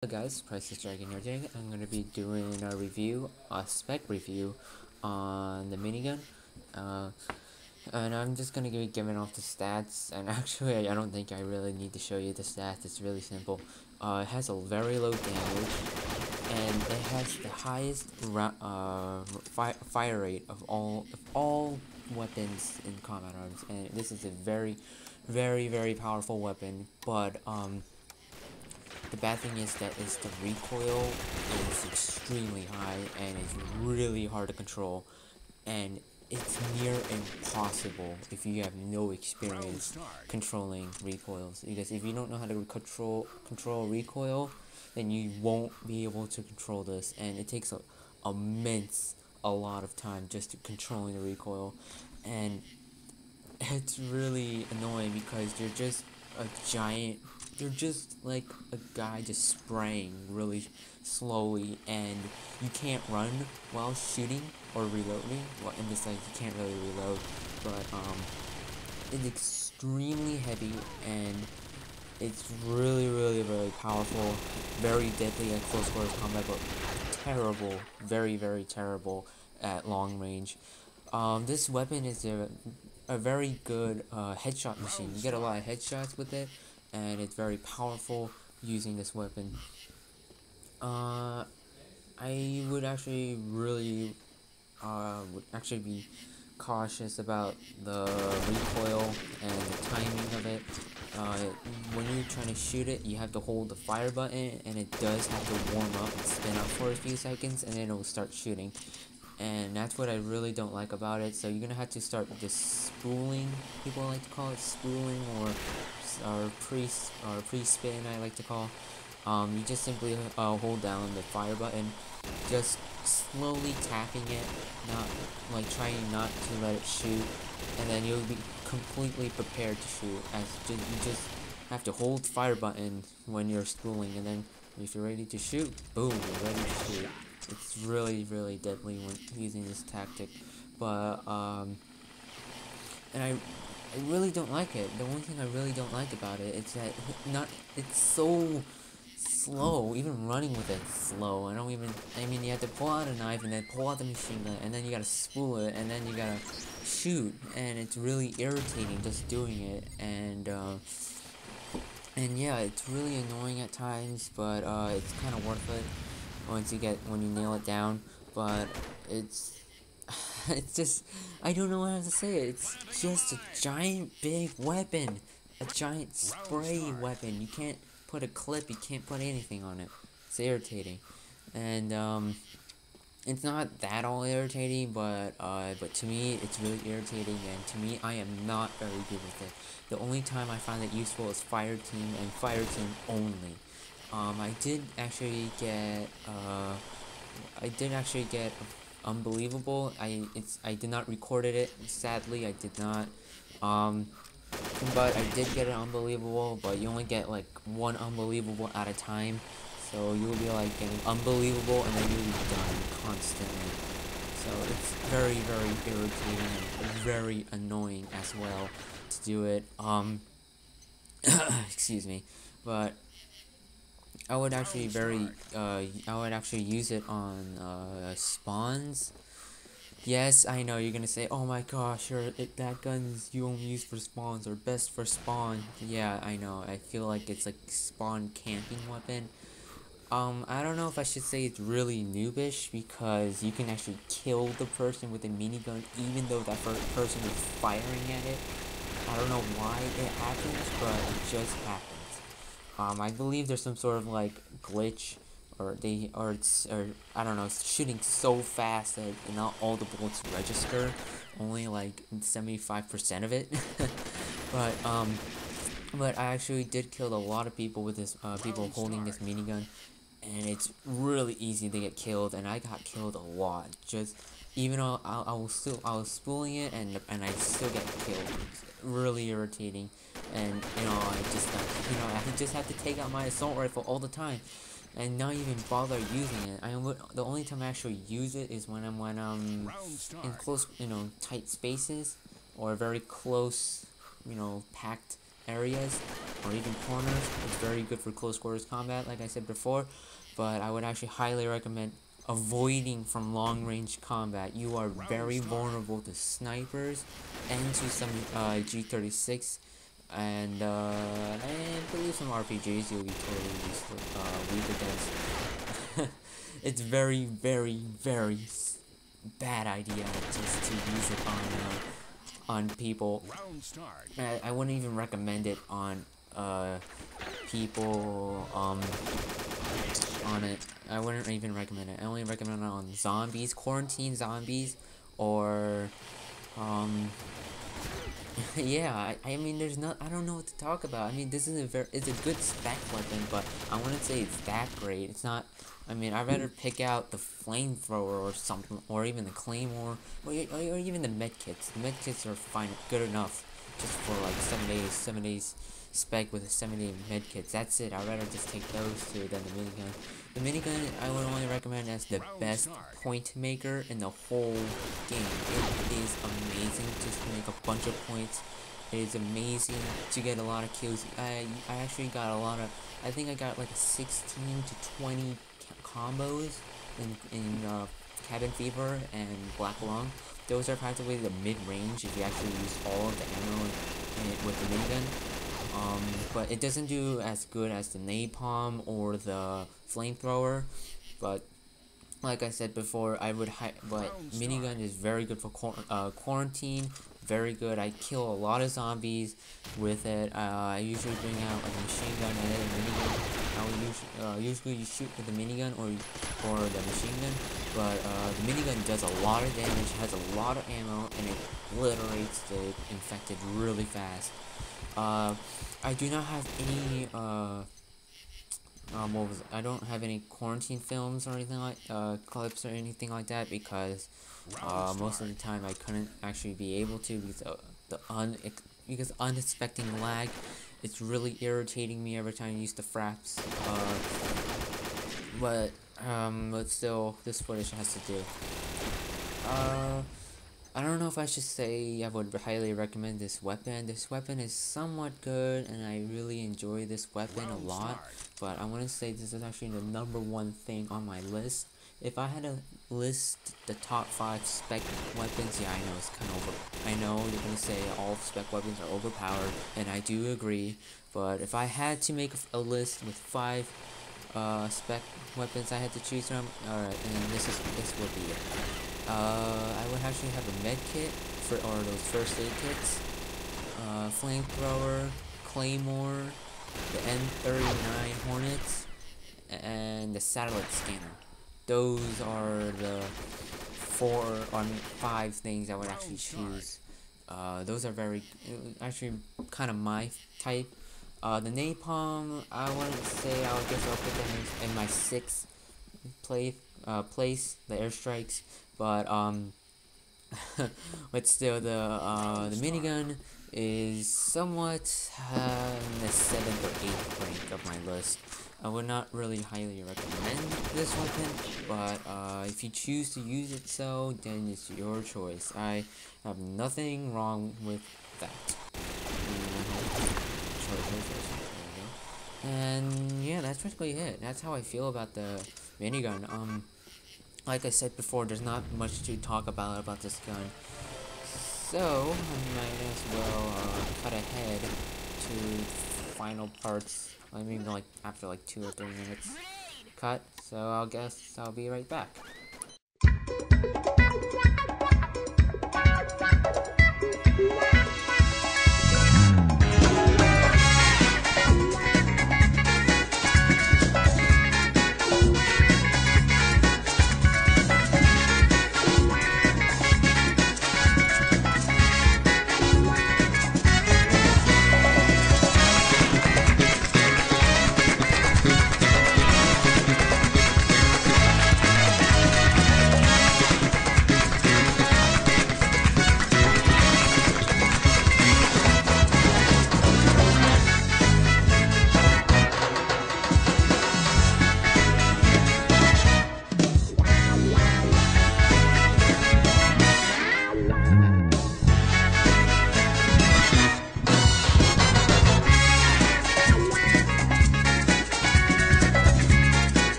Hello guys, Priceless Dragon here. Today I'm going to be doing a review, a spec review on the minigun. Uh, and I'm just going to be giving off the stats, and actually I don't think I really need to show you the stats, it's really simple. It has a very low damage, and it has the highest fire rate of all weapons in combat arms, and this is a very powerful weapon, but the bad thing is that the recoil is extremely high and it's really hard to control, and it's near impossible if you have no experience controlling recoils, because if you don't know how to control recoil, then you won't be able to control this, and it takes a lot of time just to controlling the recoil, and it's really annoying because you're just like a guy just spraying really slowly, and you can't run while shooting or reloading. Well, in this, like, you can't really reload, but it's extremely heavy, and it's really powerful, very deadly at close quarters combat, but terrible, very terrible at long range. This weapon is a very good headshot machine. You get a lot of headshots with it, and it's very powerful using this weapon. I would actually be cautious about the recoil and the timing of it. When you're trying to shoot it, you have to hold the fire button, and it does have to warm up and spin up for a few seconds, and then it will start shooting. And that's what I really don't like about it. So you're gonna have to start just spooling. People like to call it spooling, or pre-spin, I like to call. You just simply hold down the fire button, just slowly tapping it, not like trying not to let it shoot, and then you'll be completely prepared to shoot. You just have to hold the fire button when you're spooling, and then if you're ready to shoot, boom, you're ready to shoot. It's really deadly when using this tactic, but and I really don't like it. The one thing I really don't like about it is that it's so slow. Even running with it's slow. I mean, you have to pull out a knife and then pull out the machine gun, and then you gotta spool it, and then you gotta shoot, and it's really irritating just doing it, and yeah, it's really annoying at times, but it's kind of worth it when you nail it down. But it's it's just, I don't know how to say it. It's just a giant big weapon, a giant spray weapon. You can't put a clip, you can't put anything on it. It's irritating, and it's not that all irritating, but to me it's really irritating, and to me I am not very good with it. The only time I find it useful is fire team and fire team only. I did actually get unbelievable. I did not recorded it. Sadly, I did not. But I did get an unbelievable. But you only get like one unbelievable at a time. So you'll be like getting unbelievable, and then you'll be done constantly. So it's very irritating and very annoying as well to do it. Excuse me, but I would actually use it on spawns. Yes, I know you're gonna say, "Oh my gosh, that gun's you only use for spawns, or best for spawn." Yeah, I know. I feel like it's like spawn camping weapon. I don't know if I should say it's really noobish, because you can actually kill the person with a minigun even though that person is firing at it. I don't know why it happens, but it just happens. I believe there's some sort of like glitch, or I don't know, it's shooting so fast that not all the bullets register, only like 75% of it. but but I actually did kill a lot of people with this, people holding this minigun, and it's really easy to get killed, and I got killed a lot. Just even though I was spooling it, and I still get killed. It's really irritating, and I just have to take out my assault rifle all the time, and not even bother using it. The only time I actually use it is when I'm in close, tight spaces, or very close, packed areas. or even corners. It's very good for close quarters combat, like I said before, but I would actually highly recommend avoiding from long range combat. You are very vulnerable to snipers and to some G36 and I believe some RPGs you'll be totally weak against. It's very, very, very bad idea just to use it on people. I wouldn't even recommend it on people on it. I wouldn't even recommend it. I only recommend it on zombies, quarantine zombies, or yeah. I mean, there's not. I don't know what to talk about. I mean, this is it's a good spec weapon, but I wouldn't say it's that great. It's not. I mean, I'd rather pick out the flamethrower or something, or even the claymore, or even the medkits. The medkits are fine, good enough, just for like 7 days spec with a 7-day medkits. That's it. I'd rather just take those two than the minigun. The minigun I would only recommend as the best point maker in the whole game. It is amazing just to make a bunch of points. It is amazing to get a lot of kills. I actually got a lot of. I think I got like 16 to 20 combos in Cabin Fever and Black Lung. Those are practically the mid-range if you actually use all of the ammo with the minigun. But it doesn't do as good as the napalm or the flamethrower. But like I said before, but minigun is very good for quarantine. Very good. I kill a lot of zombies with it. I usually bring out like a machine gun and then a minigun. I will usually shoot with the minigun or the machine gun, but the minigun does a lot of damage, has a lot of ammo, and it obliterates the infected really fast. I do not have any I don't have any quarantine films or anything like clips or anything like that because most of the time I couldn't actually be able to because unexpected lag. It's really irritating me every time I use the fraps. But still, this footage has to do. I don't know if I should say I would highly recommend this weapon. This weapon is somewhat good, and I really enjoy this weapon a lot. But I want to say this is actually the #1 thing on my list. If I had to list the top 5 spec weapons, yeah, I know it's kind of I know you're gonna say all spec weapons are overpowered, and I do agree. But if I had to make a list with 5 spec weapons I had to choose from, alright, and this would be it. I would actually have a med kit or those first aid kits, flamethrower, claymore, the N39 Hornets, and the satellite scanner. Those are the 4 or 5 things I would actually choose. Those are actually kind of my type. The napalm, I wouldn't say. I guess I'll put that in my 6th place, the airstrikes. But but still, the minigun is somewhat in the 7th or 8th rank of my list. I would not really highly recommend this weapon, but if you choose to use it then it's your choice. I have nothing wrong with that. And yeah, that's basically it. That's how I feel about the minigun. Like I said before, there's not much to talk about this gun. So, I might as well cut ahead to final parts. I mean, like, after like 2 or 3 minutes cut. So, I guess I'll be right back.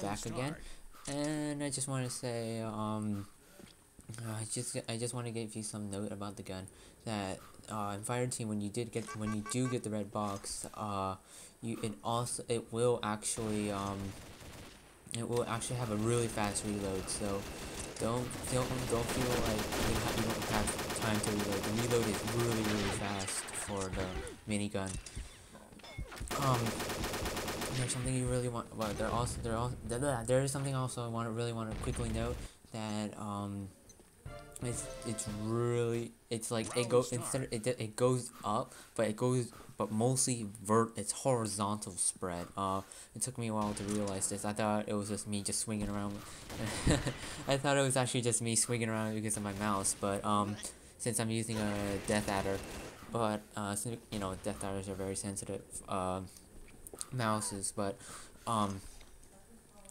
back again, and I just want to say I just want to give you some note about the gun that in Fire Team when you do get the red box, it will actually have a really fast reload. So don't feel like you don't have time to reload. The reload is really fast for the minigun. Um, there's something you really want. Well, there is something also I really want to quickly note that it's really it's like it goes instead of, it goes up, but mostly it's horizontal spread. It took me a while to realize this. I thought it was just me just swinging around. I thought it was actually just me swinging around because of my mouse, but since I'm using a Death Adder, but you know, Death Adders are very sensitive mouses, but um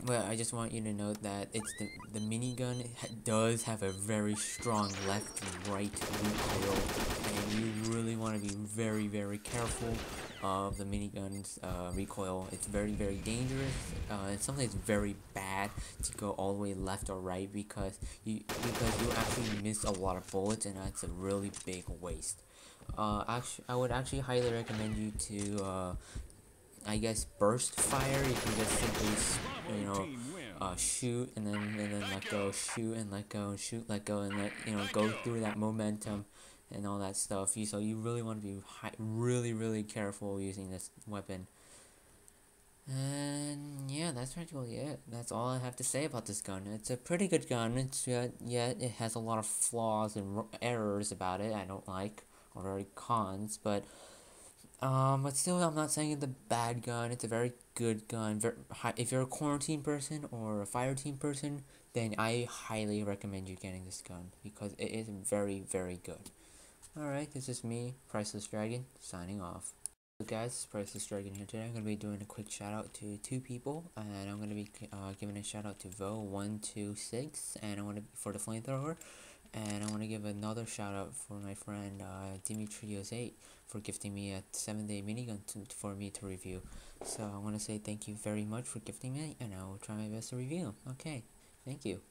well, I just want you to note that it's the minigun does have a very strong left and right recoil, and you really want to be very careful of the minigun's recoil. It's very dangerous. It's something that's very bad to go all the way left or right because you actually miss a lot of bullets, and that's a really big waste. I would actually highly recommend you to I guess burst fire. You can just simply, you know, shoot and then let go, shoot and let go, shoot, let go, and go through that momentum and all that stuff. So you really want to be really careful using this weapon. And yeah, that's practically it. That's all I have to say about this gun. It's a pretty good gun. It's yet it has a lot of flaws and errors about it I don't like, or very cons, but still, I'm not saying it's a bad gun. It's a very good gun. If you're a quarantine person or a fire team person, then I highly recommend you getting this gun because it is very good. Alright, this is me, Priceless Dragon, signing off. So guys, Priceless Dragon here today. I'm going to be doing a quick shout out to two people, and I'm going to be giving a shout out to Vo126, and I want to for the flamethrower. And I want to give another shout out for my friend Dimitrios8 for gifting me a 7-day minigun for me to review. So I want to say thank you very much for gifting me, and I will try my best to review. Okay, thank you.